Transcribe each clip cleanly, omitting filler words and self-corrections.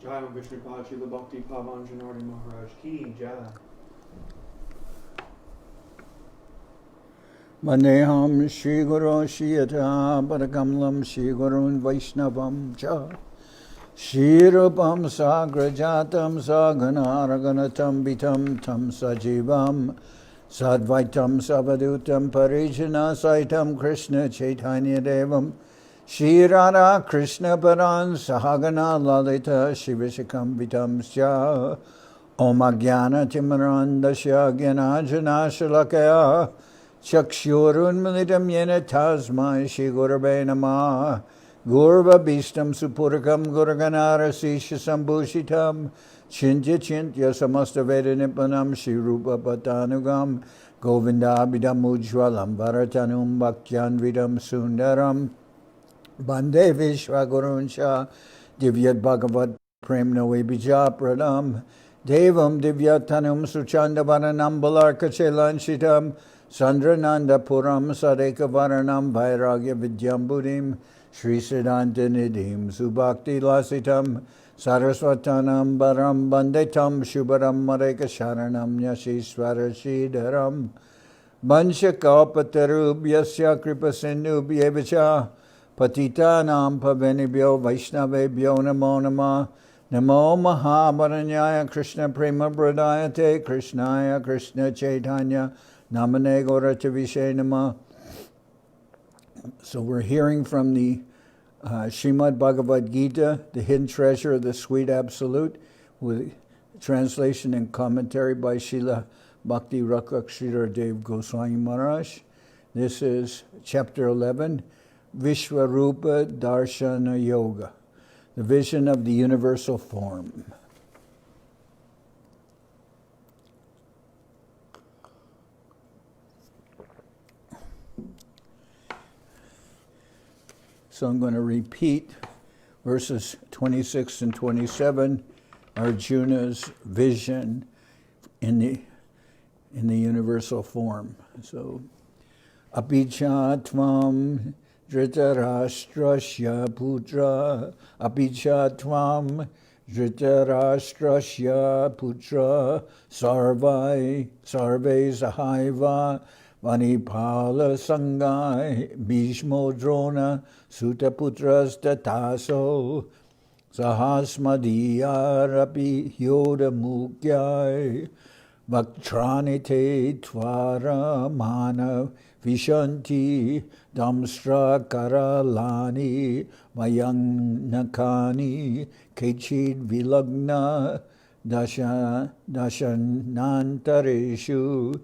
Jai Vishnu-pad Srila Bhakti Pavan Janardi Maharaj Ki Jai. Vandeham Shri Guru Shiyata Padakamalam Shri Gurun Vaishnavam Cha Shri Rupam Sagrajatam Saganaraganatam Vitam Tam Sajivam Sadvaitam Savadutam Parijana Saitam Krishna Chaitanya Devam Shri Radha Krishna Paran Sahagana Lalita Shivishikam Vitam Sya Om Agyana Timarandasya Gyanajana Shalakaya Chakshurunmilitam yena tasmai Shri Gurave Namah Gurva Bhistam Supurakam Guraganarasisha Sambhushitam Chintya Chintya Samasta Veda Nipanam Shri Rupa Patanugam Govindabhidam Ujwalam Bharatanum Bhaktyan Vidam Sundaram Bande Vishva-guruncha Divyat Bhagavad Premna Vibija Pradam Devam Divyatanum Suchanda Varanam Balarkachelanchitam Sandrananda Puram Sadeka Varanam Vairagya Vidyambudim Sri Siddhanta Nidhim Subhakti Lasitam Saraswatanam Baram Bandetam Shubharam Mareka Sharanam Yashishwara Shidharam Banshakapatarubhyasya Kripasindubhyevacha Patitanam Pavenibhyo Vaishnavebhyo Namo Namah Namo Mahavaranyaya Krishna Prema Pradayate Krishnaya Krishna Chaitanya Namane Gaurachavishe Nama. So we're hearing from the Srimad Bhagavad Gita, the hidden treasure of the sweet absolute, with translation and commentary by Srila Bhakti Rakak Sridhar Dev Goswami Maharaj. This is chapter 11, Vishva-rupa-darshana-yoga, the vision of the universal form. So I'm going to repeat verses 26 and 27, Arjuna's vision in the universal form. So, Apicha tvam Dhritarashtrasya putra, Apicha tvam Dhritarashtrasya putra, sarve sahaiva Vanipala Sangai Bhishmo Drona Sutaputras Tataso Sahasmadiyarapi Yoda Mukyai Vaktranite Tvara Mana Vishanti Damstra Karalani Mayangnakani Kechid Vilagna Dashanantareshu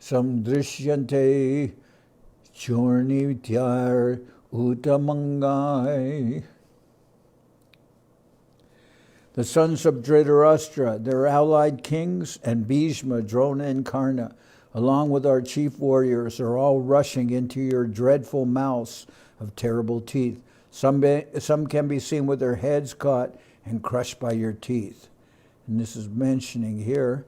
Samdrishyante Churnityar Utamangai. The sons of Dhritarashtra, their allied kings, and Bhishma, Drona, and Karna, along with our chief warriors, are all rushing into your dreadful mouths of terrible teeth. Some can be seen with their heads caught and crushed by your teeth. And this is mentioning here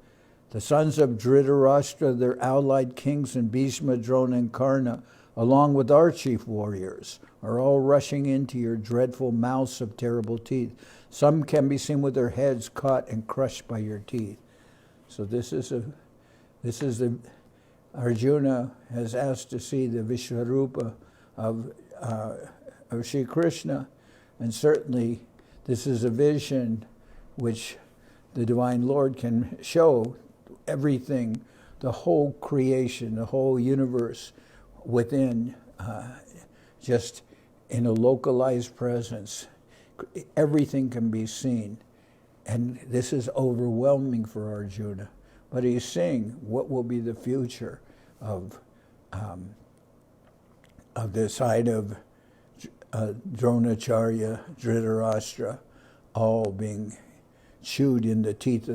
the sons of Dhritarashtra, their allied kings, and Bhishma, Drona, and Karna, along with our chief warriors, are all rushing into your dreadful mouths of terrible teeth. Some can be seen with their heads caught and crushed by your teeth. So this is the Arjuna has asked to see the Vishva-rupa of Sri Krishna, and certainly this is a vision which the Divine Lord can show everything, the whole creation, the whole universe within, just in a localized presence. Everything can be seen. And this is overwhelming for Arjuna. But he's saying what will be the future of the side of Dronacharya, Dhritarashtra, all being chewed in the teeth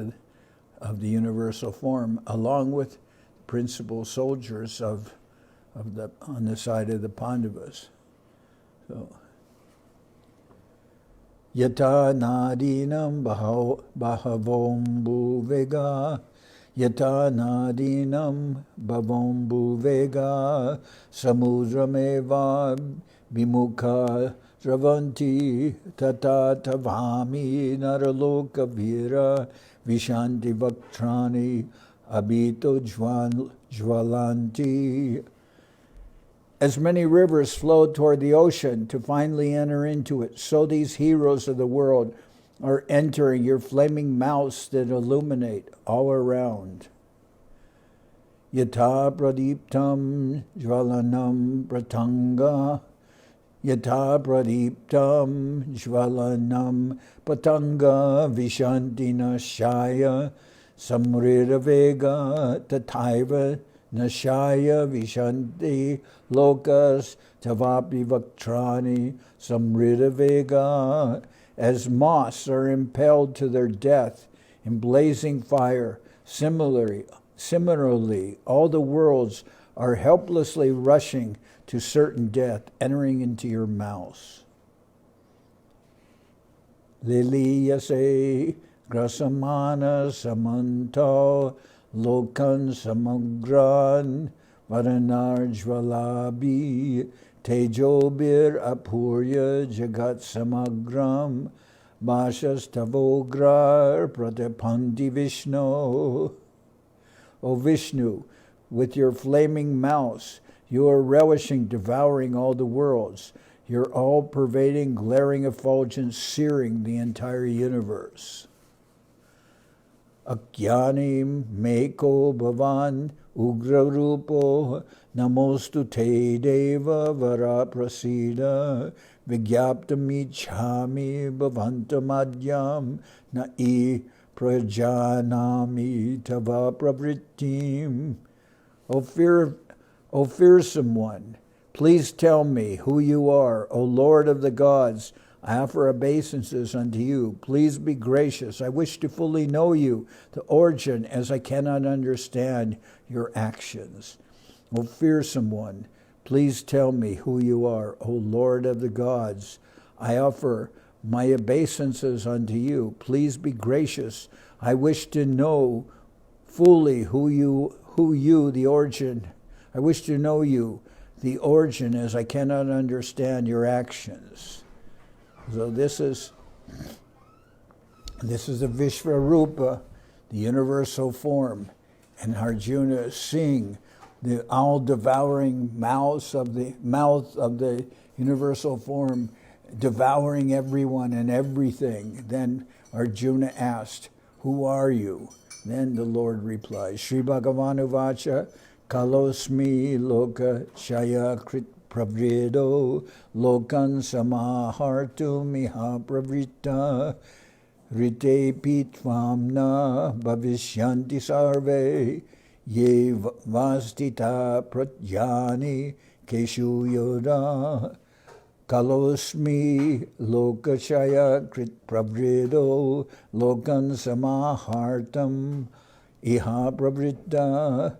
of the universal form, along with principal soldiers on the side of the Pandavas. So, Yata nadinam bahavombu vega, Yata nadinam bhavombu vega, samudrameva vimukha travanti tata tavami naraloka vira vishanti vaktrani abito jwalanti. As many rivers flow toward the ocean to finally enter into it, so these heroes of the world are entering your flaming mouths that illuminate all around. Yata pradiptam jvalanam pratanga. Yata pradiptam jvalanam patanga vishanti nashaya samrira vega tataiva nashaya vishanti lokas tavapi vaktrani samrita vega. As moths are impelled to their death in blazing fire, similarly, all the worlds are helplessly rushing to certain death, entering into your mouths. Liliyase grasamana samanto lokan samagran varanarjvalabi tejobir apurya jagat samagram bashas tavograr pratapandi Vishnu. O Vishnu, with your flaming mouths, you are relishing devouring all the worlds. Your all-pervading, glaring effulgence searing the entire universe. Akyanim meko bhavan ugra-rupo namostu te deva varaprasida vigyaptamichhami bhavantamadhyam na'i prajanami tava pravrittim. O fearsome one, please tell me who you are, O Lord of the gods. I offer obeisances unto you. Please be gracious. I wish to fully know you, the origin, as I cannot understand your actions. O fearsome one, please tell me who you are, O Lord of the gods. I offer my obeisances unto you. Please be gracious. I wish to know fully who you, the origin. I wish to know you, the origin, as I cannot understand your actions. So this is the Vishva-rupa, the universal form, and Arjuna is seeing the all-devouring mouth of the universal form, devouring everyone and everything. Then Arjuna asked, "Who are you?" Then the Lord replies, Sri Bhagavan Uvacha, Kalosmi loka shaya krit pravrido lokan samahartu miha pravrita rite pitvamna bhavishyanti sarve ye vastita pratyani keshu yoda. Kalosmi lokashaya krit pravrido lokan samahartam iha pravrita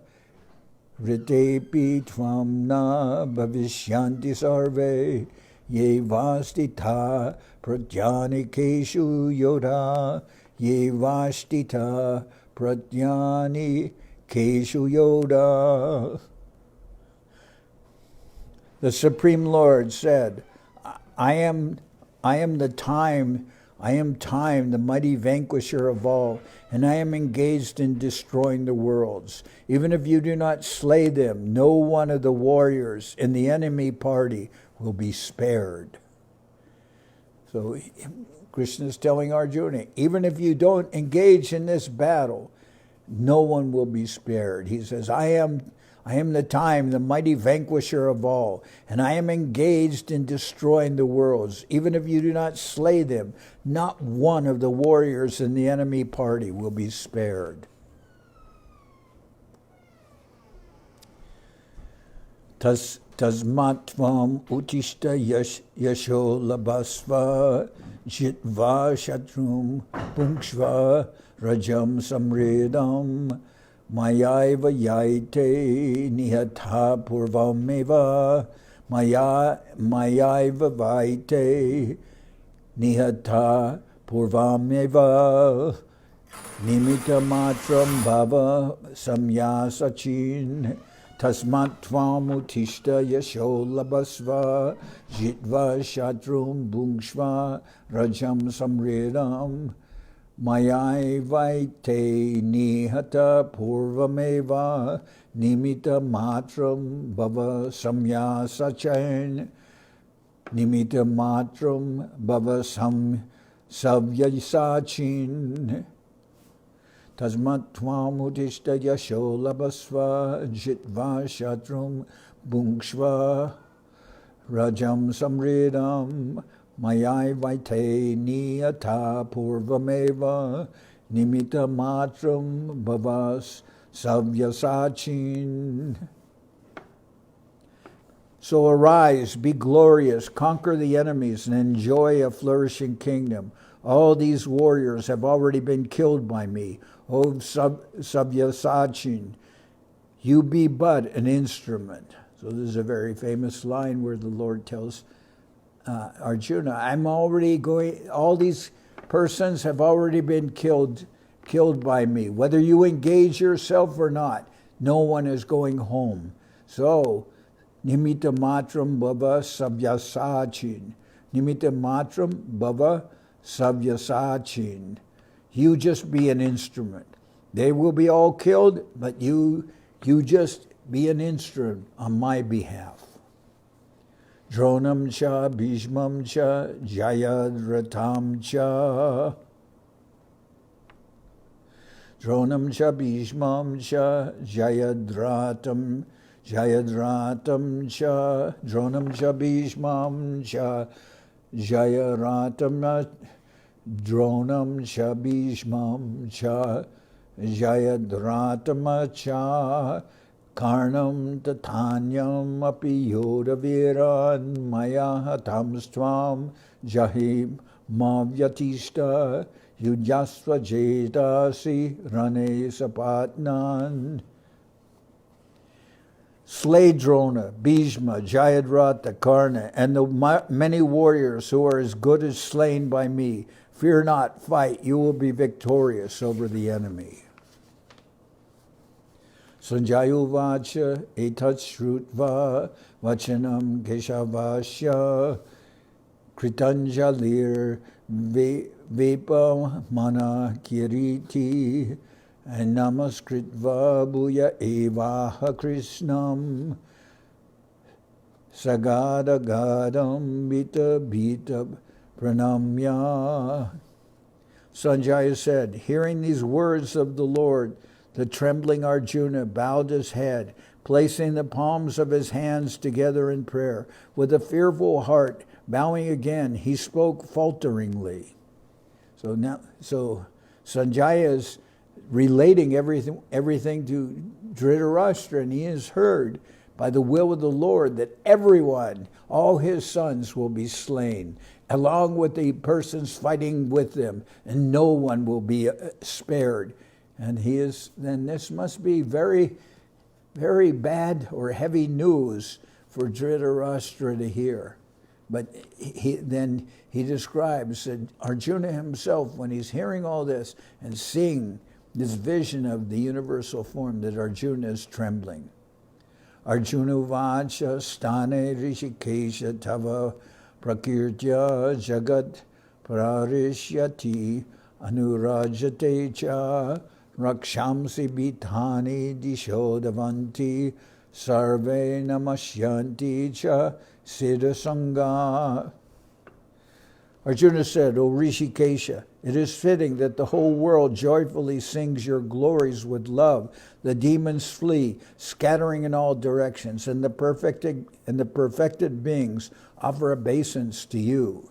ritepi tvamna bhavishyanti sarve ye vastita pratyani keshu yoda ye vastita pratyani keshu yoda. The Supreme Lord said, I am time, the mighty vanquisher of all, and I am engaged in destroying the worlds. Even if you do not slay them, no one of the warriors in the enemy party will be spared. So Krishna is telling Arjuna, even if you don't engage in this battle, no one will be spared. He says, I am the time, the mighty vanquisher of all, and I am engaged in destroying the worlds. Even if you do not slay them, not one of the warriors in the enemy party will be spared. Tasmatvam utishta yasho labasva jitva shatrum punkshva rajam samredam Mayaiva yaite nihatha purvameva Mayaiva vaite nihatha purvameva Nimita matram bhava samya sachin Tasmat tvam utishta yasho labasva jitva shatrum bhungshva rajam samredam mayai vaite nihata purvameva nimita matram bhava samya sachain nimita matram bhava savyasachin Tasmat tvam udishta yasho labasva jitva shatrum bhungshva rajam samredam mayai vaite niyata purvameva nimita matram bhavas savyasachin. So arise, be glorious, conquer the enemies, and enjoy a flourishing kingdom. All these warriors have already been killed by me. O Savyasachin, you be but an instrument. So this is a very famous line where the Lord tells Arjuna, all these persons have already been killed by me. Whether you engage yourself or not, no one is going home. So, Nimitta matram bhava savyasachin. Nimitta matram bhava savyasachin. You just be an instrument. They will be all killed, but you just be an instrument on my behalf. Dronam cha bhishmam cha jayadratam cha. Dronam cha bhishmam cha jayadratam cha. Dronam cha bhishmam cha jayaratam. Dronam cha bhishmam cha jayadratam cha. Karnam tatanyam api yodaviran maya hatamstvam jahim mavyatishta yujasva jetasi rane sapatnan. Slay Drona, Bhishma, Jayadrata, Karna, and the many warriors who are as good as slain by me. Fear not, fight, you will be victorious over the enemy. Sanjaya uvacha etat shrutva vachanam keshavasya kritanjalir vepa mana kiriti and namaskritva bhuya evaha krishnam sagada gadam bita pranamya. Sanjaya said, hearing these words of the Lord, the trembling Arjuna bowed his head, placing the palms of his hands together in prayer. With a fearful heart, bowing again, he spoke falteringly. So Sanjaya is relating everything to Dhritarashtra, and he has heard by the will of the Lord that everyone, all his sons, will be slain, along with the persons fighting with them, and no one will be spared. And then this must be very, very bad or heavy news for Dhritarashtra to hear. But he describes that Arjuna himself, when he's hearing all this and seeing this vision of the universal form, that Arjuna is trembling. Arjuna vacha stane rishikesha tava prakirtya jagat prarishyati anurajate cha rakshamsi bithani dishodavanti sarve namashyanti cha siddhasanga. Arjuna said, O Rishikesha, it is fitting that the whole world joyfully sings your glories with love. The demons flee, scattering in all directions, and the perfected beings offer obeisance to you.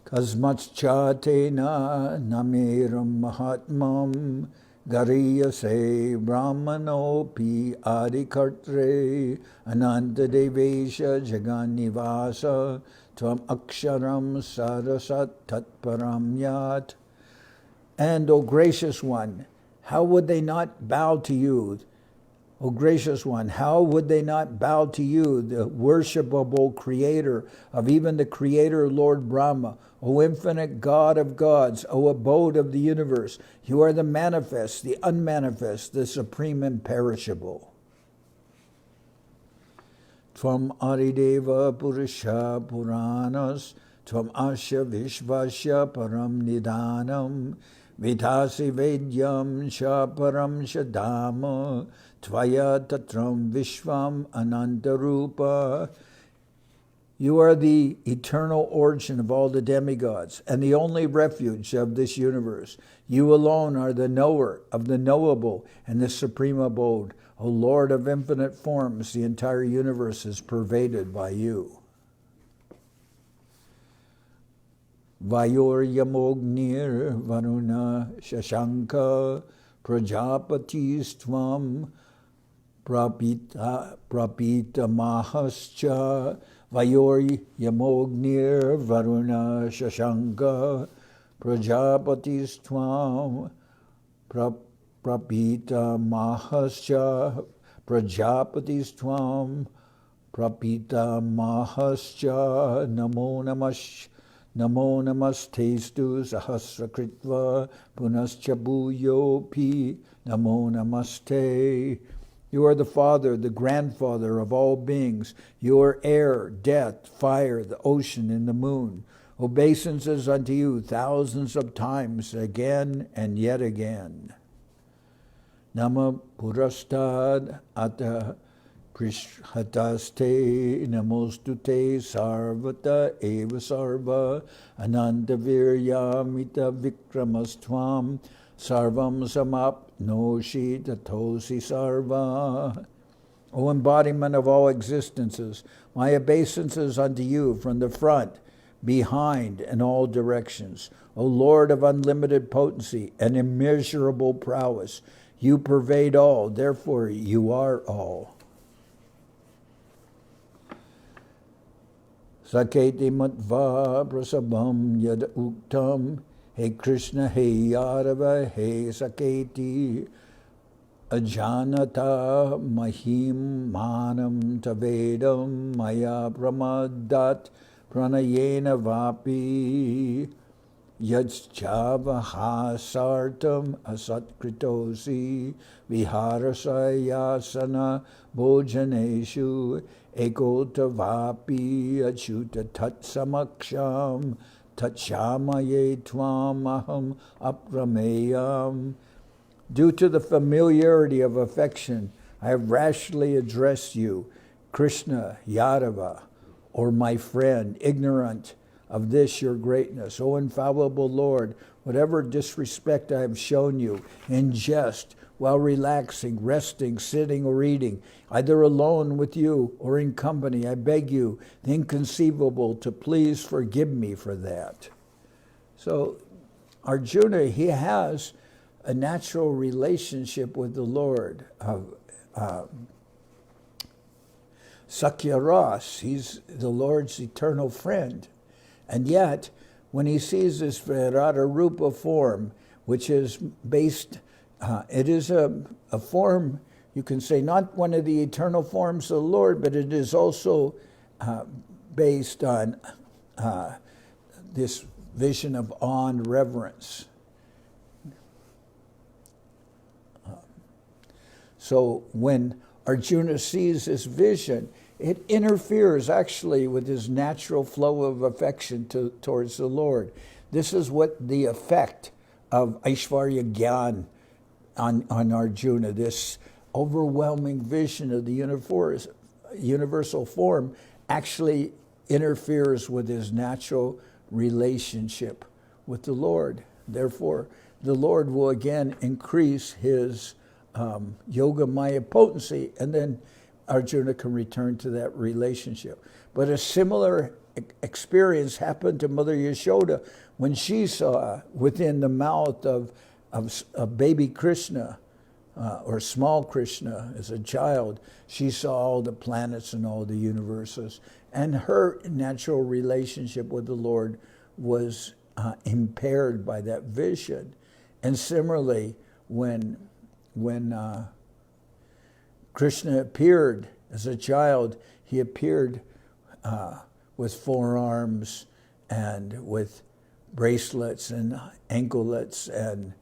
Kasmachchatena namiram mahatmam gariyase brahmanopi adikartre anantadevesha jaganivasa tvam aksharam sarasat tatparam yat. And, O gracious one, how would they not bow to you? O gracious one, how would they not bow to you, the worshipable creator of even the creator Lord Brahma? O infinite God of gods, O abode of the universe, you are the manifest, the unmanifest, the supreme imperishable. Tvam Adideva Purusha Puranas, Tvam Asya Vishvasya Param Nidanam, Vitasi Vedyam Shaparam Shadama, Tvaya Tatram Vishvam Anantarupa. You are the eternal origin of all the demigods and the only refuge of this universe. You alone are the knower of the knowable and the supreme abode. O Lord of infinite forms, the entire universe is pervaded by you. Vayor Yamognir Varuna Shashanka Prajapatistvam Prapita Mahascha Vayor Yamognir Varuna Shashanka Prajapatistvam Prapita Mahascha Prajapatistvam Prapita Mahascha Namo namastestu sahasrakritva punascha bhuyopi namo namaste. You are the Father, the grandfather of all beings. You are air, death, fire, the ocean, and the moon. Obeisances unto you thousands of times, again and yet again. Nama purastad ata Prishhataste namostute sarvata eva sarva anantaviryamita vikramastvam sarvam samapnoshi tatosi sarva. O embodiment of all existences, my obeisances unto you from the front, behind, and all directions. O Lord of unlimited potency and immeasurable prowess, you pervade all, therefore you are all. Saketi matva prasabham yad uktam, He Krishna, He Yadava, He Saketi, Ajanata mahim manam tavedam, Maya pramadat pranayena vapi, Yajchava sartam asatkritosi, Viharasayasana bhojaneshu, Ekotavapi achyuta tatsamaksham tatshamaye tvamaham aprameyam. Due to the familiarity of affection, I have rashly addressed you, Krishna, Yadava, or my friend, ignorant of this your greatness. O infallible Lord, whatever disrespect I have shown you in jest, while relaxing, resting, sitting, or eating, either alone with you or in company, I beg you, the inconceivable, to please forgive me for that. So Arjuna, he has a natural relationship with the Lord. Sakya Ras, he's the Lord's eternal friend. And yet, when he sees this Vishva-rupa form, which is based, it is a form, you can say, not one of the eternal forms of the Lord, but it is also based on this vision of awe and reverence. So when Arjuna sees this vision, it interferes actually with his natural flow of affection towards the Lord. This is what the effect of Aishvarya Gyan on Arjuna, this overwhelming vision of the universal form, actually interferes with his natural relationship with the Lord. Therefore, the Lord will again increase his yoga maya potency, and then Arjuna can return to that relationship. But a similar experience happened to Mother Yashoda when she saw within the mouth of baby Krishna, or small Krishna as a child, she saw all the planets and all the universes. And her natural relationship with the Lord was impaired by that vision. And similarly, when Krishna appeared as a child. He appeared with forearms and with bracelets and anklets and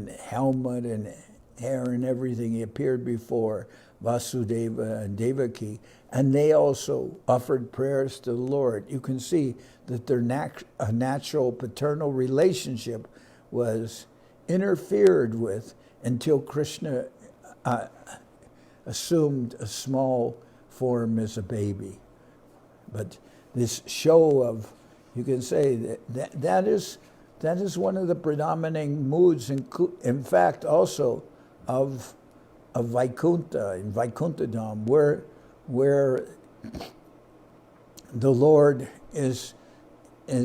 helmet and hair and everything. He appeared before Vasudeva and Devaki, and they also offered prayers to the Lord. You can see that their natural paternal relationship was interfered with until Krishna assumed a small form as a baby. But this show of, you can say that is one of the predominating moods, in fact, also of Vaikuntha, in Vaikuntha-dham, where the Lord is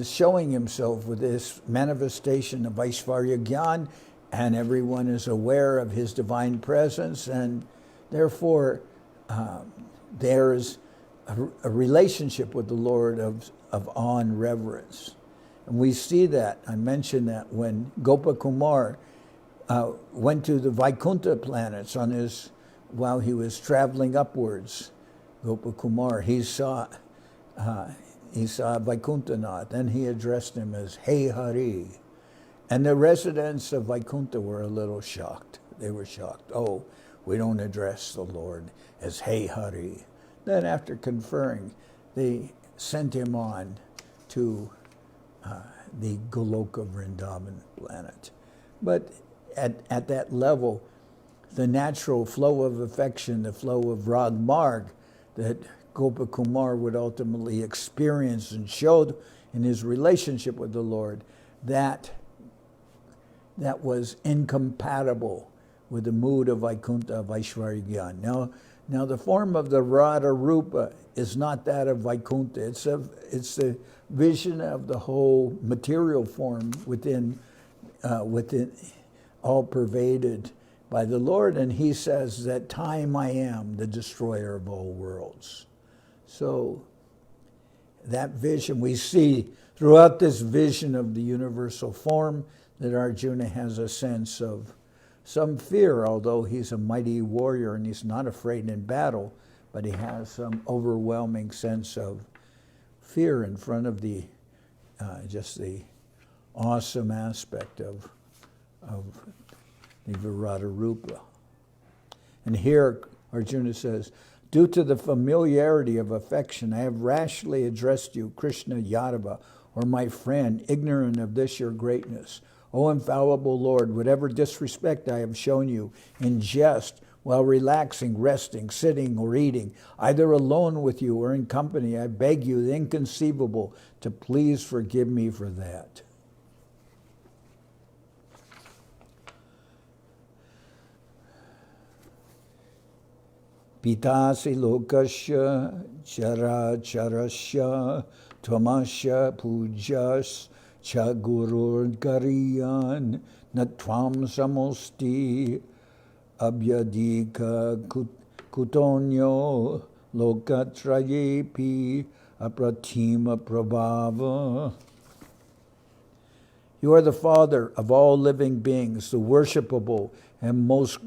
showing himself with this manifestation of Aishvarya Gyan, and everyone is aware of his divine presence, and therefore there is a relationship with the Lord of awe and reverence. And we see that, I mentioned that when Gopakumar went to the Vaikuntha planets while he was traveling upwards, Gopakumar, he saw Vaikuntha-nath, then he addressed him as Hey Hari. And the residents of Vaikuntha were a little shocked. They were shocked. Oh, we don't address the Lord as Hey Hari. Then after conferring, they sent him on to the Goloka Vrindavan planet. But at that level, the natural flow of affection, the flow of Rag Marg that Gopakumar would ultimately experience and showed in his relationship with the Lord, that was incompatible with the mood of Vaikuntha, of Aishvarya Gyan. Now the form of the Radha-rupa is not that of Vaikuntha. It's the vision of the whole material form within all pervaded by the Lord, and he says that time I am, the destroyer of all worlds. So that vision, we see throughout this vision of the universal form that Arjuna has a sense of some fear, although he's a mighty warrior and he's not afraid in battle, but he has some overwhelming sense of fear in front of just the awesome aspect of the Radha-rupa. And here Arjuna says, due to the familiarity of affection, I have rashly addressed you, Krishna Yadava, or my friend, ignorant of this your greatness. O infallible Lord, whatever disrespect I have shown you in jest, while relaxing, resting, sitting, or eating, either alone with you or in company, I beg you, the inconceivable, to please forgive me for that. Pitasi lokasya chara charasya tvamasya pujas chagurur gariyan natvam samosti abhyadika kutonyo lokatrayepi apratima prabhava. You are the Father of all living beings, the worshipable and most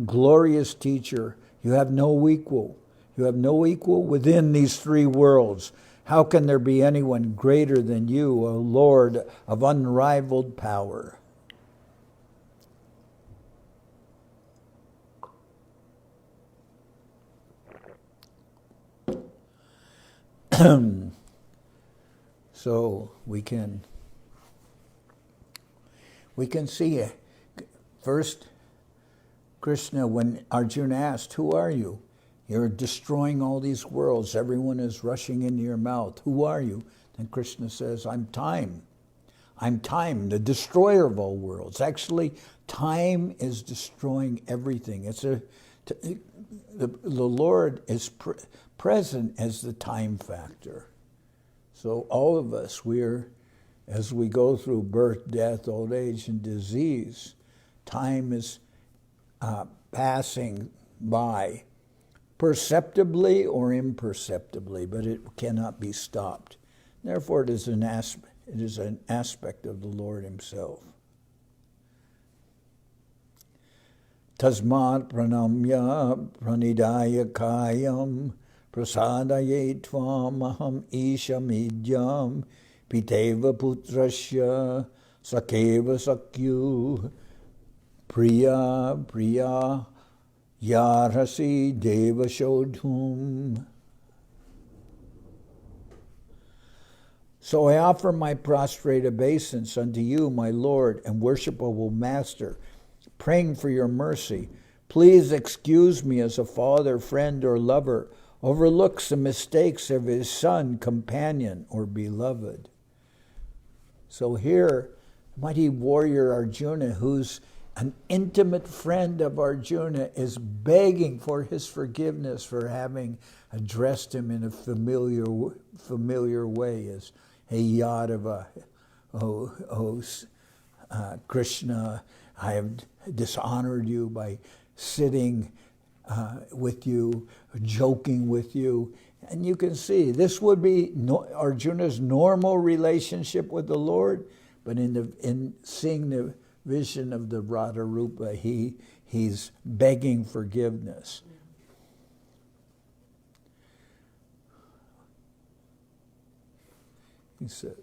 glorious teacher. You have no equal. You have no equal within these three worlds. How can there be anyone greater than you, O Lord of unrivaled power? So we can see first Krishna, when Arjuna asked, who are you? You're destroying all these worlds. Everyone is rushing into your mouth. Who are you? Then Krishna says, I'm time. I'm time, the destroyer of all worlds. Actually, time is destroying everything. The Lord is present as the time factor. So all of us, as we go through birth, death, old age, and disease, time is passing by, perceptibly or imperceptibly, but it cannot be stopped. Therefore, it is an aspect of the Lord himself. Tasmat pranamya pranidaya kayam prasadaye tvam aham ishamidyam piteva putrasya sakeva sakyu priya yarhasi deva shodhum. So I offer my prostrate obeisance unto you, my Lord and worshipable Master, praying for your mercy. Please excuse me as a father, friend, or lover overlooks the mistakes of his son, companion, or beloved. So here, mighty warrior Arjuna, who's an intimate friend of Arjuna, is begging for his forgiveness for having addressed him in a familiar way as, hey Yadava, Krishna, I have dishonored you by sitting with you, joking with you. And you can see, this would be Arjuna's normal relationship with the Lord, but in seeing the vision of the Radha-rupa, he's begging forgiveness. He says,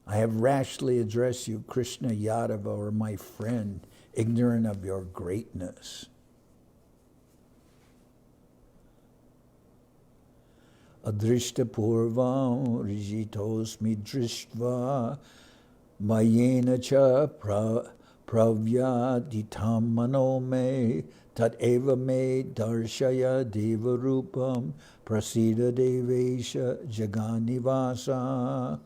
I have rashly addressed you, Krishna Yadava, or my friend, ignorant of your greatness. Adrishta purvam rijitosmi drishtva mayena cha pravyaditam mano me tat eva me darshaya deva-rupam prasida devesha jaganivasa.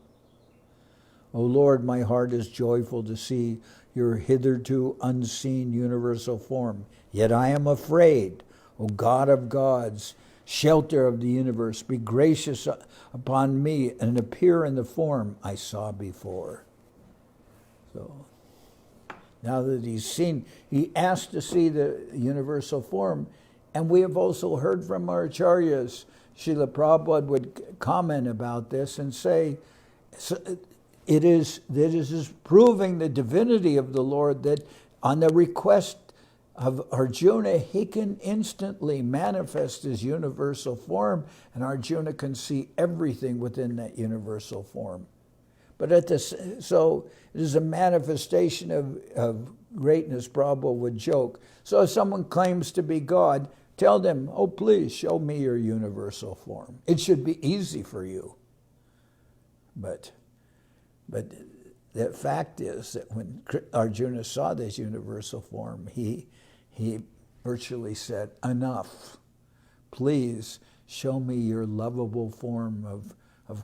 O Lord, my heart is joyful to see your hitherto unseen universal form. Yet I am afraid, O God of gods, shelter of the universe, be gracious upon me and appear in the form I saw before. So, now that he's seen, he asked to see the universal form, and we have also heard from our acharyas. Srila Prabhupada would comment about this and say, it is proving the divinity of the Lord that on the request of Arjuna, he can instantly manifest his universal form, and Arjuna can see everything within that universal form. But so it is a manifestation of greatness, Prabhupada would joke. So if someone claims to be God, tell them, oh, please show me your universal form. It should be easy for you. But the fact is that when Arjuna saw this universal form, he virtually said, enough. Please show me your lovable form of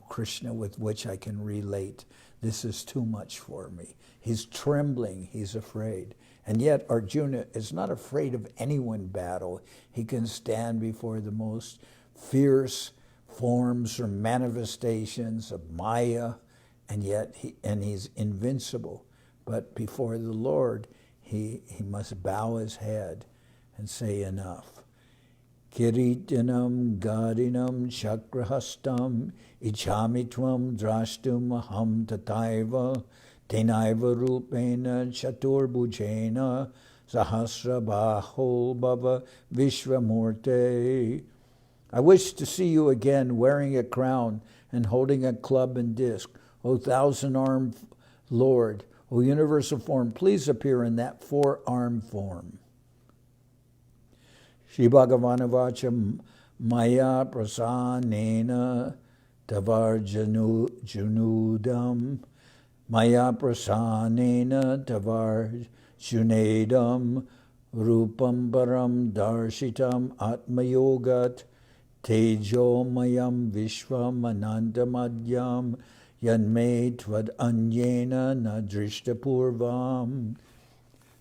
Krishna with which I can relate. This is too much for me. He's trembling, he's afraid. And yet Arjuna is not afraid of anyone battle. He can stand before the most fierce forms or manifestations of Maya, and yet he's invincible. But before the Lord, he must bow his head and say enough. Kiritanam gadinam chakrahastam ichami tvam drashtum aham tataiva tenaiva rupena chaturbhujena sahasra baho bhava vishvamurte. I wish to see you again wearing a crown and holding a club and disc. O thousand-armed Lord, O universal form, please appear in that four-armed form. Shri Bhagavana Vacha Maya Prasanena Tavar Junudam Maya Prasanena Tavar Junedam Rupam Param Darshitam Atmayogat Tejo Mayam Vishvam Anantamadyam Yanme Tvad Anyena Nadrishta Purvam.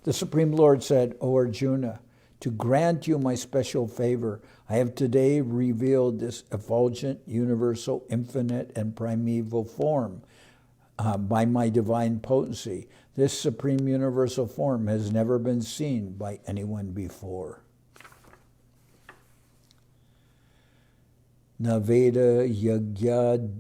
The Supreme Lord said, O Arjuna, to grant you my special favor, I have today revealed this effulgent, universal, infinite, and primeval form by my divine potency. This supreme universal form has never been seen by anyone before. Naveda yagya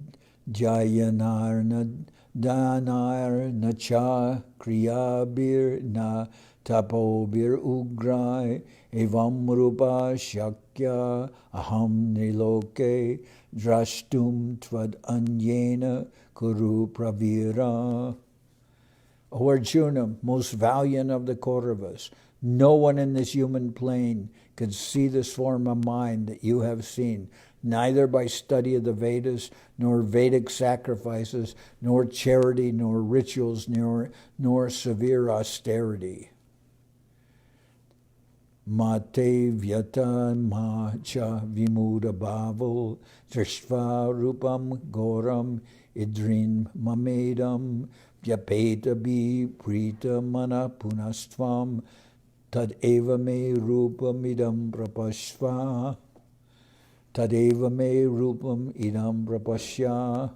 jayanarna danar nacha kriyabir na tapobir ugrai evam rupa shakya aham niloke drashtum tvad anyena kuru pravira. O Arjuna, most valiant of the Kauravas, no one in this human plane could see this form of mine that you have seen, neither by study of the Vedas, nor Vedic sacrifices, nor charity, nor rituals, nor severe austerity. Mate vyata ma cha vimuda bhavo Vishva-rupam goram idrin mamedam vyapeta bi prita mana punastvam tad eva me rupam idam prapashva tad eva me rupam idam prapashya.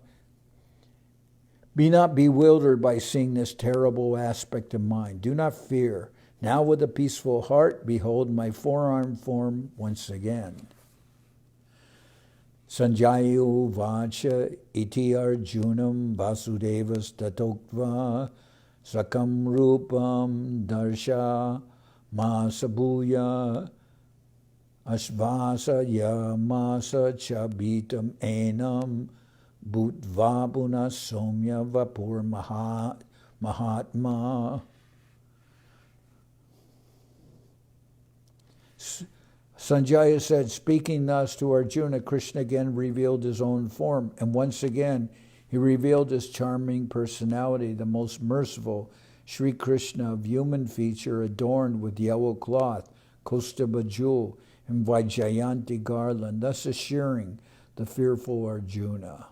Be not bewildered by seeing this terrible aspect of mine. Do not fear. Now with a peaceful heart, behold my forearm form once again. Sanjaya uvacha iti Arjunam vasudevas tatoktva sakam rupam darsha masabhuya ashvasa yamasa chabitam enam bhutva puna somya vapur mahatma. Sanjaya said, speaking thus to Arjuna, Krishna again revealed his own form, and once again he revealed his charming personality, the most merciful Sri Krishna of human feature, adorned with yellow cloth, Kaustubha jewel, and Vaijayanti garland, thus assuring the fearful Arjuna.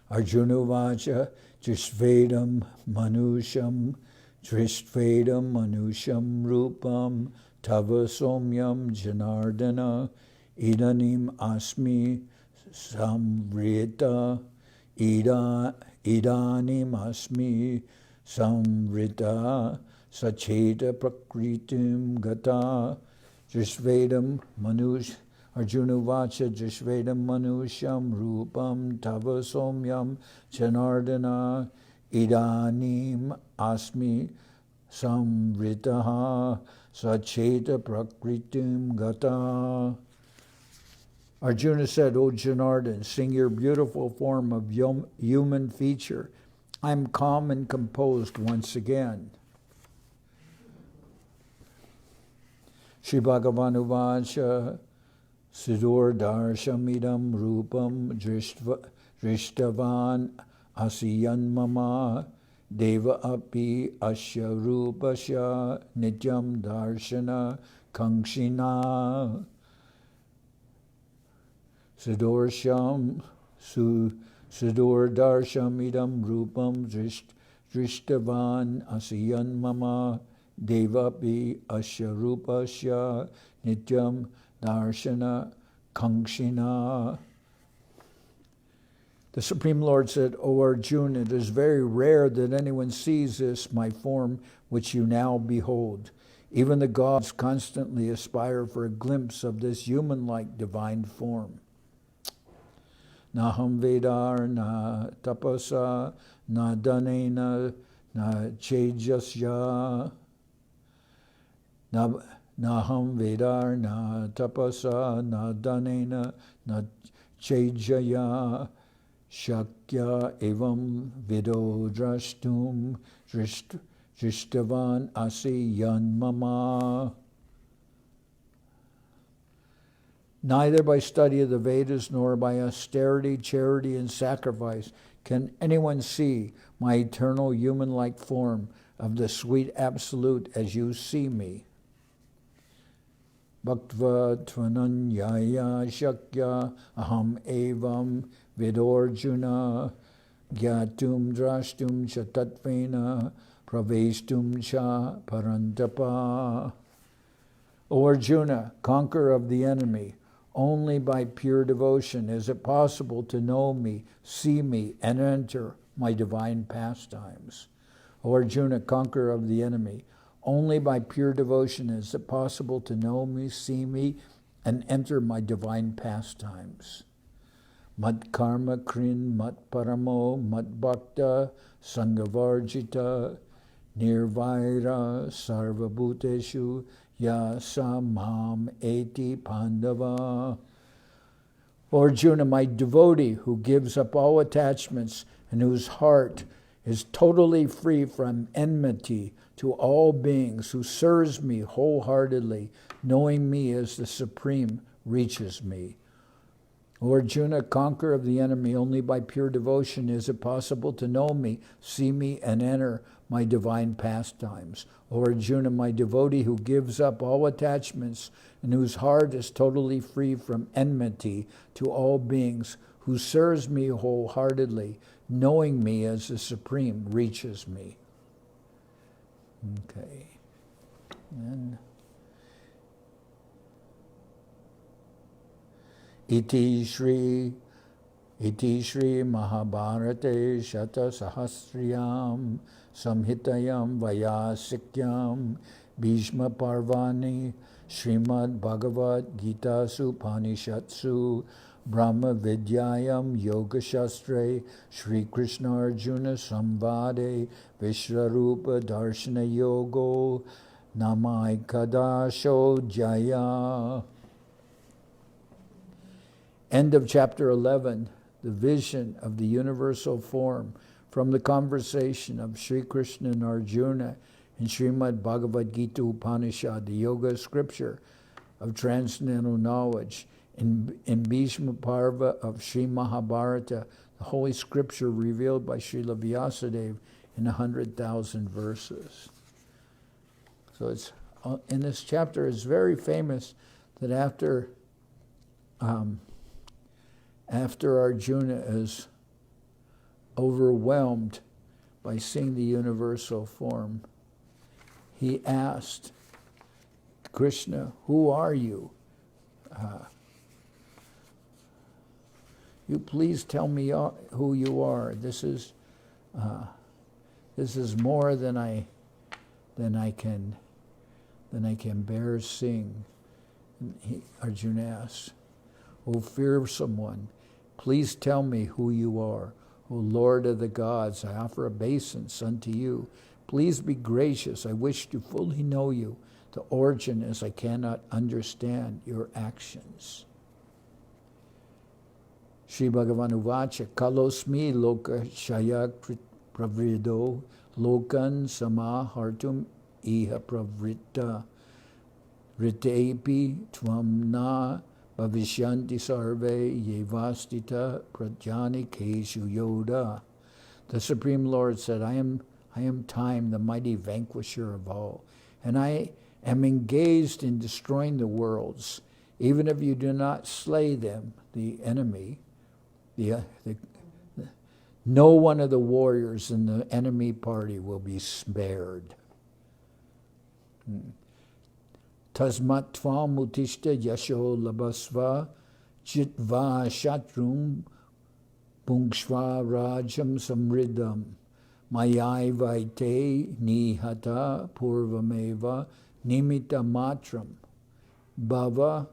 Arjuna vacha Drishvedam manusham rupam tava somyam janardana idanim asmi samrita idanim asmi samrita sacheta prakritim gata Drishvedam manush Arjuna vacha Drishvedam manusham rupam tava somyam janardana idanim asmi samritaha sacheta prakritim gata. Arjuna said, O Janardana, seeing your beautiful form of human feature, I am calm and composed once again. Shri Bhagavanu vacha Siddhor darshamidam rupam drishtavan asiyan mama deva api asya rupasya nityam darshana kangshina. Siddhor darshamidam rupam drishtavan asiyan mama deva api asya rupasya nityam darshana kangshina. The Supreme Lord said, O Arjuna, it is very rare that anyone sees this, my form, which you now behold. Even the gods constantly aspire for a glimpse of this human-like divine form. Naham vedar na tapasa na danena na chejasya Naham vedar na tapasa na danena na chejaya shakya evam vido drashtum drishtavan asi yan mama. Neither by study of the Vedas nor by austerity, charity, and sacrifice can anyone see my eternal human-like form of the sweet absolute as you see me. Bhaktva tvananyaya shakya aham evam vidorjuna gyatum drashtum cha tatvena praveshtum cha parantapa. O Arjuna, conqueror of the enemy, only by pure devotion is it possible to know me, see me, and enter my divine pastimes. O Arjuna, conqueror of the enemy, only by pure devotion is it possible to know me, see me, and enter my divine pastimes. Mat karma krin, mat paramo, mat bhakta, sangavarjita, nirvaira, sarvabhuteshu, yasa mam eti pandava. O Arjuna, my devotee who gives up all attachments and whose heart is totally free from enmity to all beings, who serves me wholeheartedly, knowing me as the Supreme, reaches me. O Arjuna, conqueror of the enemy, only by pure devotion is it possible to know me, see me, and enter my divine pastimes. O Arjuna, my devotee who gives up all attachments and whose heart is totally free from enmity to all beings, who serves me wholeheartedly, knowing me as the Supreme, reaches me. Okay. And Iti Shri Mahabharate Shata Sahasriyam Samhitayam Vayasikyam Bhishma Parvani Srimad Bhagavad Gita Upanishatsu Brahma Vidyayam Yoga Shastre Shri Krishna Arjuna Samvade Vishva-rupa-darshana-yoga Namai Kadasho Jaya. End of chapter 11, the vision of the universal form from the conversation of Sri Krishna and Arjuna in Srimad Bhagavad Gita Upanishad, the yoga scripture of transcendental knowledge, in Bhishma Parva of Sri Mahabharata, the holy scripture revealed by Srila Vyasadeva in 100,000 verses. So it's in this chapter, it's very famous that after Arjuna is overwhelmed by seeing the universal form, he asked Krishna, "Who are you? You please tell me who you are. This is more than I can bear seeing." Arjuna asks, "O fearsome one, please tell me who you are. O Lord of the gods, I offer obeisance unto you. Please be gracious. I wish to fully know you. The origin is I cannot understand your actions." Sri Bhagavan Uvacha, Kalosmi Loka Shaya Pravrido Lokan Samahartum Iha Pravritta Ritepi Tvamna Bhavishyanti Sarve Yevastita Prajani Keshu Yoda. The Supreme Lord said, I am time, the mighty vanquisher of all, and I am engaged in destroying the worlds. Even if you do not slay them, the enemy, no one of the warriors in the enemy party will be spared. Tasmat tvam utishta yasho labasva chitva shatrum pungshva rajam samridam mayai vaite nihata purvameva nimita matram bhava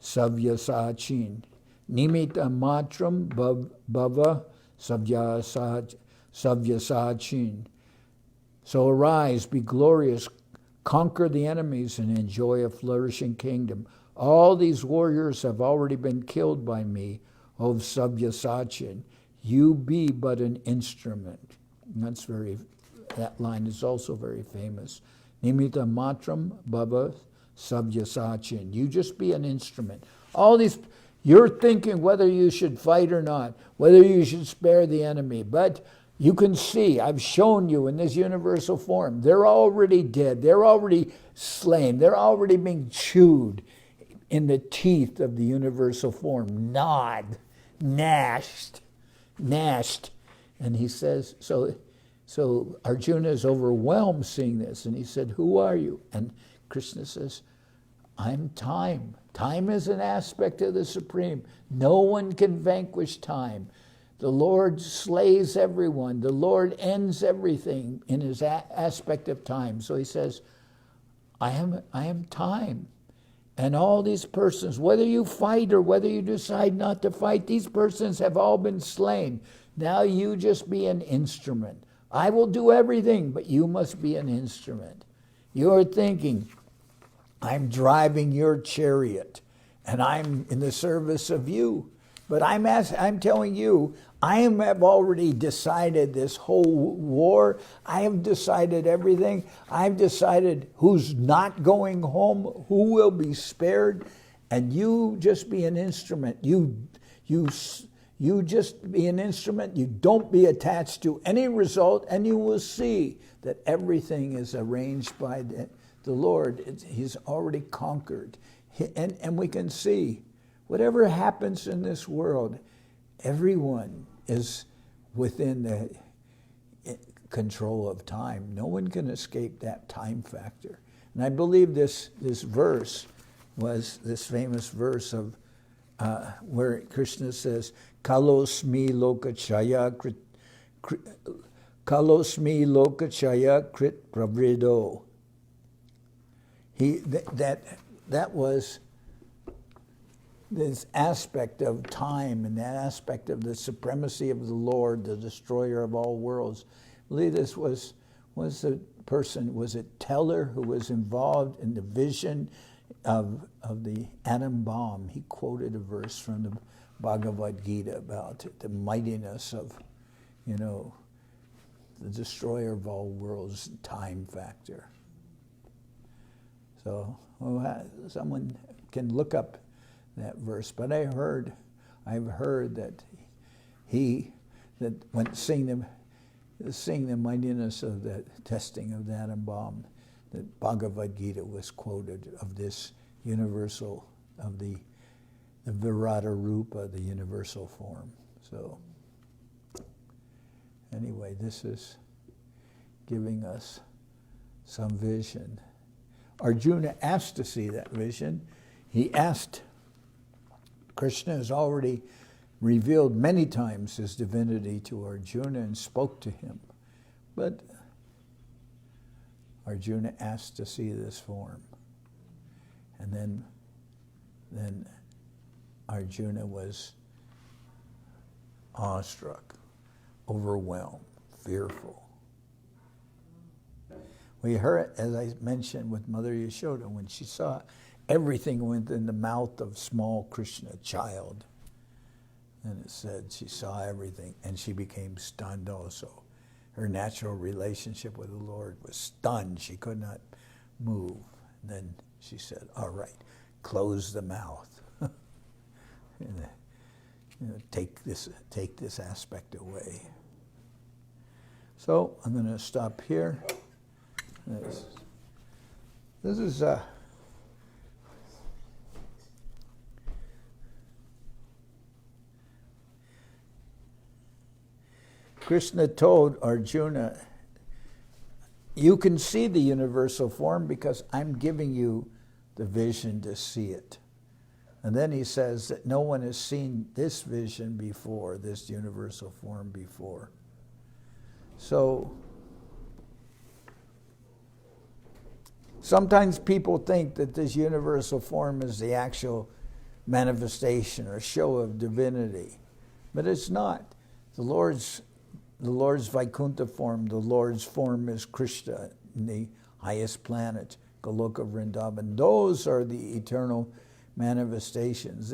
savyasachin. Nimita matram bhava savyasachin. So arise, be glorious, conquer the enemies, and enjoy a flourishing kingdom. All these warriors have already been killed by me, O Savyasachin. You be but an instrument. And that line is also very famous. Nimita matram bhava savyasachin. You just be an instrument. All these, you're thinking whether you should fight or not, whether you should spare the enemy, but you can see, I've shown you in this universal form, they're already dead, they're already slain, they're already being chewed in the teeth of the universal form, gnashed. And he says, so Arjuna is overwhelmed seeing this, and he said, "Who are you?" And Krishna says, "I'm time. Time is an aspect of the Supreme. No one can vanquish time. The Lord slays everyone. The Lord ends everything in his aspect of time. So he says, I am time. And all these persons, whether you fight or whether you decide not to fight, these persons have all been slain. Now you just be an instrument. I will do everything, but you must be an instrument. You're thinking, I'm driving your chariot, and I'm in the service of you. But I'm telling you, I have already decided this whole war. I have decided everything. I've decided who's not going home, who will be spared, and you just be an instrument. You just be an instrument. You don't be attached to any result, and you will see that everything is arranged by the Lord. He's already conquered. And we can see whatever happens in this world, everyone is within the control of time. No one can escape that time factor. And I believe this verse was this famous verse of where Krishna says, "Kalosmi lokachaya krit pravrido." That was this aspect of time and that aspect of the supremacy of the Lord, the destroyer of all worlds. I believe this was the person, was it Teller, who was involved in the vision of the atom bomb. He quoted a verse from the Bhagavad Gita about the mightiness of, the destroyer of all worlds, time factor. So someone can look up that verse, but I've heard that when seeing the mightiness of the testing of the atom bomb, that Bhagavad Gita was quoted of this universal, of the Vishva-rupa, the universal form. So anyway, this is giving us some vision. Arjuna asked to see that vision. He asked. Krishna has already revealed many times his divinity to Arjuna and spoke to him. But Arjuna asked to see this form. And then Arjuna was awestruck, overwhelmed, fearful. We heard, as I mentioned with Mother Yashoda, when she saw everything went in the mouth of small Krishna, child. And it said she saw everything, and she became stunned also. Her natural relationship with the Lord was stunned. She could not move. And then she said, all right, close the mouth. Take this aspect away. So I'm going to stop here. This is Krishna told Arjuna, you can see the universal form because I'm giving you the vision to see it. And then he says that no one has seen this vision before, this universal form before. So sometimes people think that this universal form is the actual manifestation or show of divinity, but it's not. The Lord's Vaikuntha form, the Lord's form is Krishna in the highest planet, Goloka Vrindavan. Those are the eternal manifestations.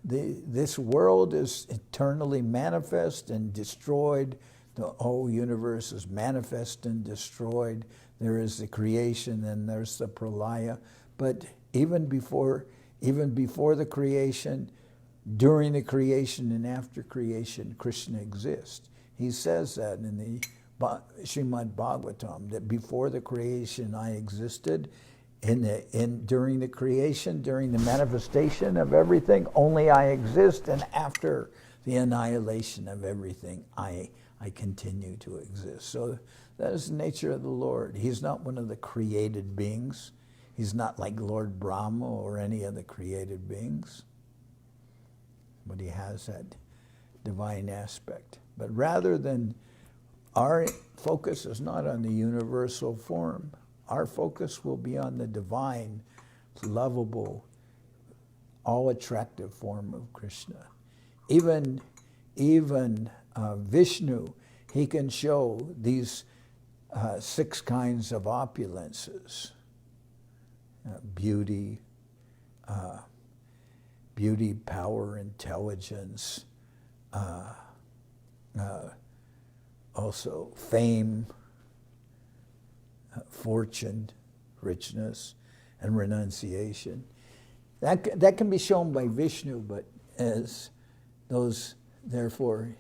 This world is eternally manifest and destroyed. The whole universe is manifest and destroyed. There is the creation, and there's the pralaya. But even before the creation, during the creation, and after creation, Krishna exists. He says that in the Srimad Bhagavatam, that before the creation I existed, during the creation, during the manifestation of everything, only I exist, and after the annihilation of everything, I continue to exist. So that is the nature of the Lord. He's not one of the created beings. He's not like Lord Brahma or any of the created beings. But he has that divine aspect. But rather than, our focus is not on the universal form. Our focus will be on the divine, lovable, all-attractive form of Krishna. Even Vishnu, he can show these 6 kinds of opulences. Beauty, power, intelligence, also fame, fortune, richness, and renunciation. That can be shown by Vishnu, but as those, therefore,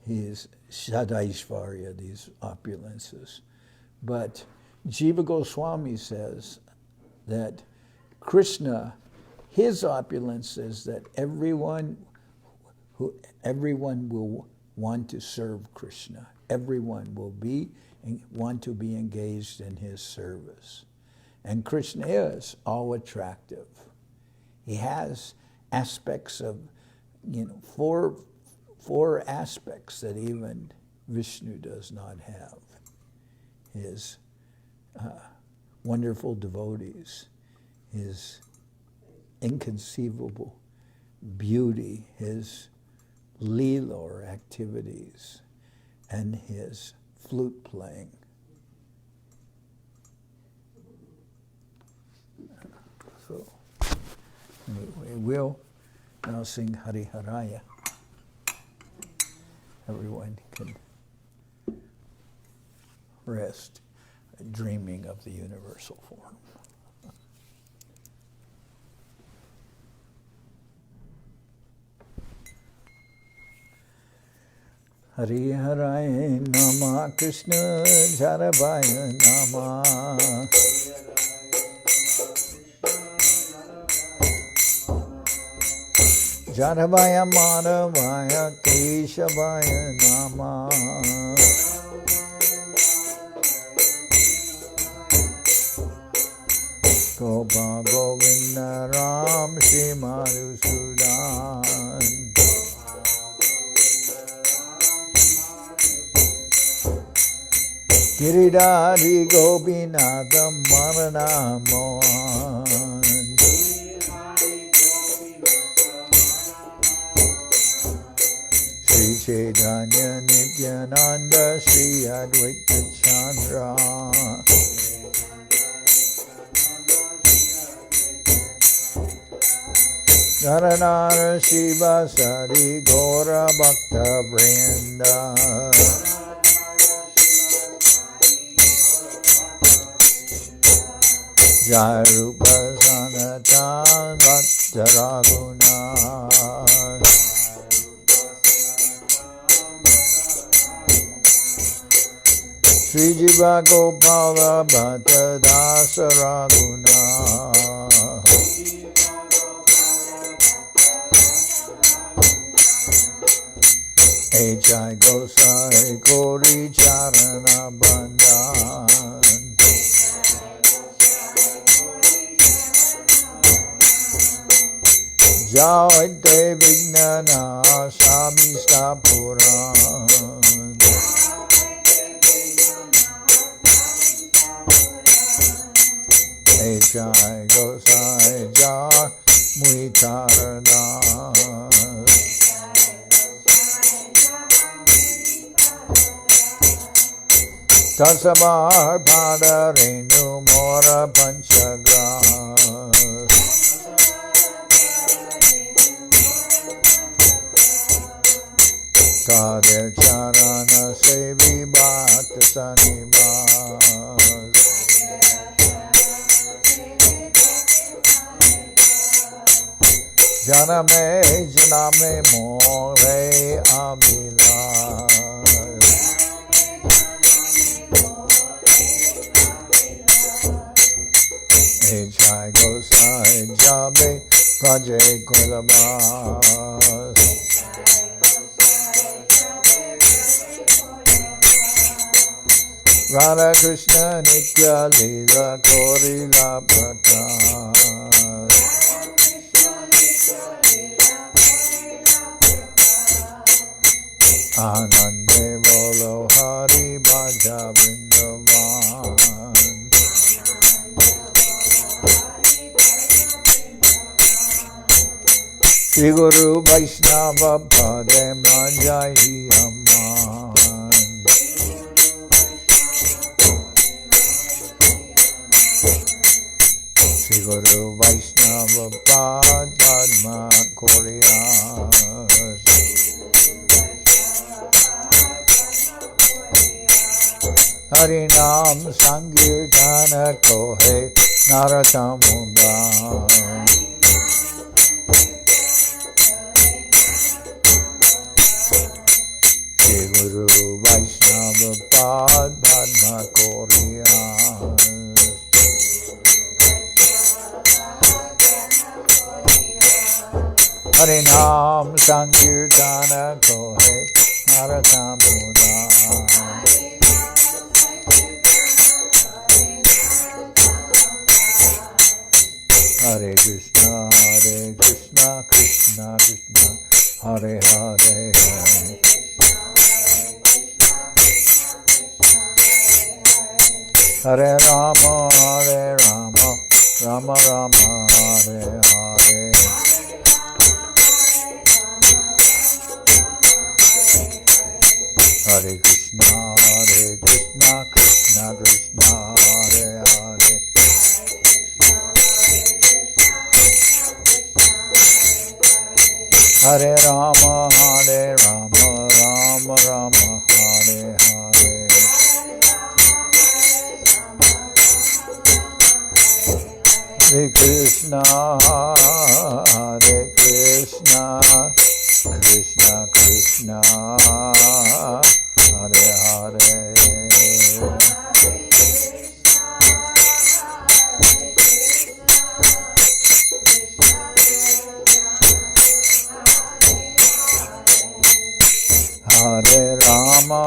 he is Shadaishvarya, these opulences. But Jiva Goswami says that Krishna, his opulence is that everyone will want to serve Krishna. Everyone will want to be engaged in his service. And Krishna is all attractive. He has aspects of, 4 aspects that even Vishnu does not have. His wonderful devotees, his inconceivable beauty, his leela or activities, and his flute playing. So we will now sing Hari Haraya. Everyone can rest dreaming of the universal form. Hari Haraya Nama Krishna Jarabaya Nama Jarabaya Madhavaya Keshavaya Nama Gopa Govinda Ram Shri Madhusudan Giridhari Gopinatham Marana Mohan Sri Chaitanya Nityananda Sri Advaita Chandra Dharanara Shiva Sari Gora Bhakta Vrinda Jai Rupa Sanatan Bhatta Raguna Sri Jiva Gopala Bhatta Dasa Raguna H.I. Gosai Kori Charana Bandhan Jayate Vignana Samista Puran H.I. Gosai Jar Muitarana Tasamar Padarenu Mora Panchagra Kadir Charana Sevi Bhakta Sanibas Janame More Abhilas H.I. Gosai Jabe Prajay Kulabas Radha Krishna Nitya Lila Korila Prakash Anande bolo Hari Bhaja Vrindavan. Shri Guru Vaishnava Pade Manjai Aman. Shri Guru Vaishnava Pad Padma Koriyas. Harinam Sankirtana Kohe Naratamudam. Shri Guru Vaishnava Pad Padma Koriyas. Harinam Sankirtana Kohe Naratamudam. Hare Krishna, Krishna Krishna, Hare Hare. Hare Rama, Rama Rama, Hare Hare. Hare Krishna, Krishna Krishna, Hare Hare. Hare Rama, Rama Rama, Hare Hare. Hare Krishna, Krishna Krishna, Hare Hare. Hare Rama,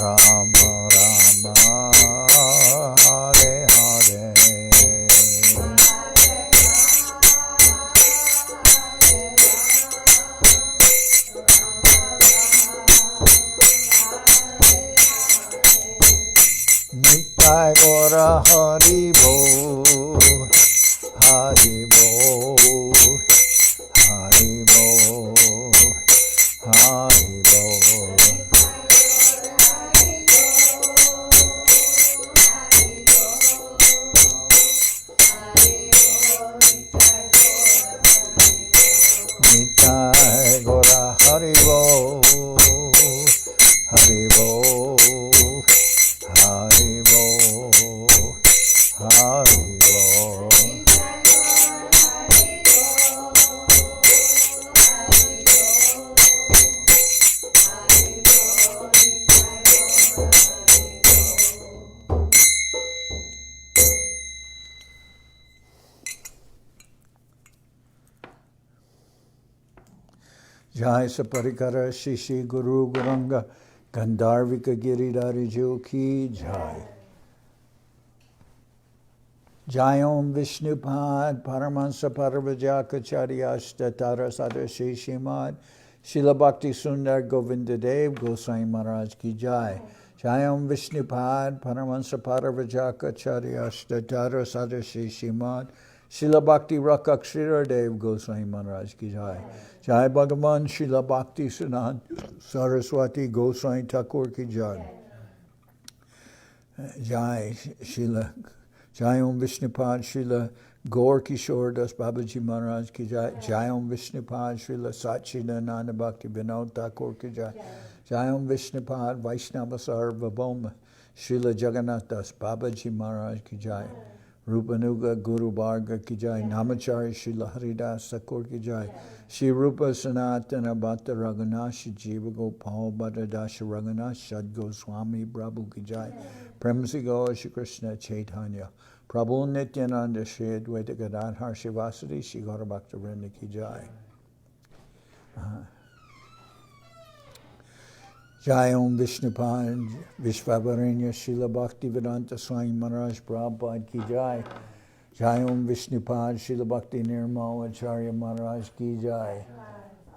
Rama Rama, Hare Hare. Nitai Gora Hari Bo, Hari Bo, Hari Bo, Hari Bo. Nitai Gora Hari Bo, Hari Bo, Hari Bo, Hari Bo. Jai Saparikara Shishi Guru Guranga Gandharvika Giridhari Jo Ki Jai. Jai Om Vishnupad Paramahansa Paravajakacharya Tara Sadashi Srimad Srila Bhakti Sundar Govinda Dev Goswami Maharaj Ki Jai. Jai Om Vishnupad Paramahansa Paravajakacharya Tara Sadashi Srimad Srila Bhakti Rakak Sridhar Dev Goswami Maharaj Ki Jai. Jai Bhagavan Srila Bhakti Siddhanta Saraswati Goswami Thakur Ki Jai. Jai Srila Jai Om Vishnupad Srila Gaur Kishore Das Babaji Maharaj Ki Jai. Jai Om Vishnupad Srila Satchidananda Bhakti Vinod Thakur Ki Jai. Jai Om Vishnupad Vaishnava Sarvabhauma Srila Jagannath Das Babaji Maharaj Ki Jai. Rupanuga Guru Bharga Ki Jai. Namacharya Srila Haridas Thakur Ki Jai. Shri Rupa Sanatana Bhatta Raghunath Jiva Gopal Bhatta Dasha Raghunath Shad Goswami Prabhu Ki Jai. Premsi Gaur Shri Krishna Chaitanya Prabhu Nityananda Shri Advaita Gadadhar Shivasati Shri Gaura Bhakta Vrinda Ki Jai. Jai Om Vishnupad Vishva-rupa Srila Bhakti Vedanta Swami Maharaj Prabhupada Ki Jai. Jai Om Vishnupad Srila Bhakti Nirmal Acharya Maharaj Ki Jai.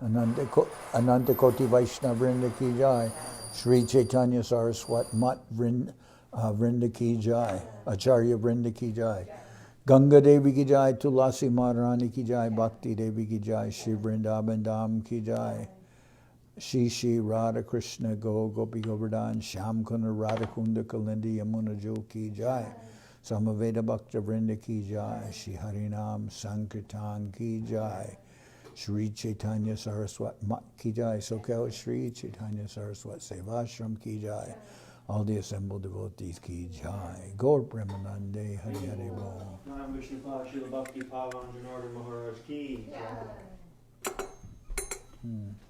Ananta Koti Vaishnava Vrinda Ki Jai. Sri Chaitanya Saraswat Mat Vrinda Ki Jai. Acharya Vrinda Ki Jai. Ganga Devi Ki Jai. Tulasi Maharani Ki Jai. Bhakti Devi Ki Jai. Shri Vrindavan Dham Ki Jai. Shri Radha Krishna Go Gopi Govardhan Shyam Kunda Radha Kunda Kalindi Yamuna Jo Ki Jai. Samaveda Bhakta Vrinda Ki Jai. Shri Harinam Sankirtan Ki Jai. Shri Chaitanya Saraswat Mat Ki Jai. Sokel Shri Chaitanya Saraswat Sevashram Ki Jai. All the assembled devotees Ki Jai. Gaur Premanande Hari Hari Bol. Nam Vishnu-pad Srila Bhakti Pavan Janardana Maharaj Ki Jai.